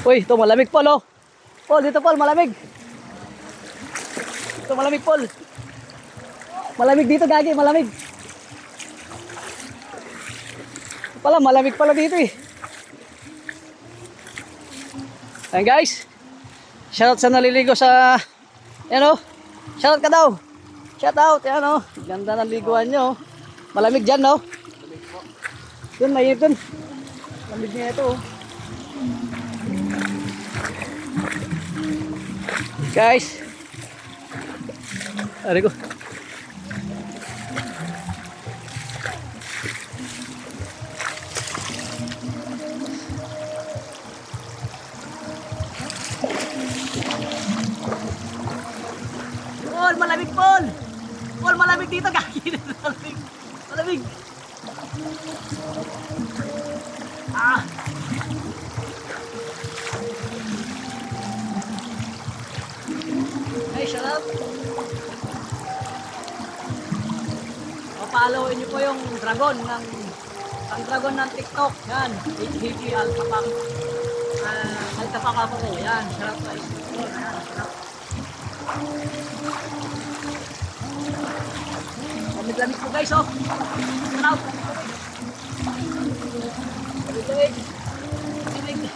Uy, ito malamig Paul oh. Paul, dito Paul, malamig. Ito malamig Paul. Malamig dito gagi, malamig. Pala, malamig pala dito eh. Ayan guys. Shoutout sa naliligo sa, yan oh. Shoutout ka daw. Shoutout, yan oh. Ganda ng liguan nyo oh. Malamig dyan no. Doon, mainit doon. Malamig niya ito oh. Guys. Ari ko. Paul, malamig Paul. Paul, malamig dito gagi. Malamig. Malamig. Ah. Hey, shut up. Papaaloin niyo po yung dragon ng TikTok. Yan, HHP Alpapak. Alpapak ako ko. Yan, shut up guys. Yan, shut up. Lamig-lamig po guys, oh. Shut up. Lamig-lamig. Lamig-lamig.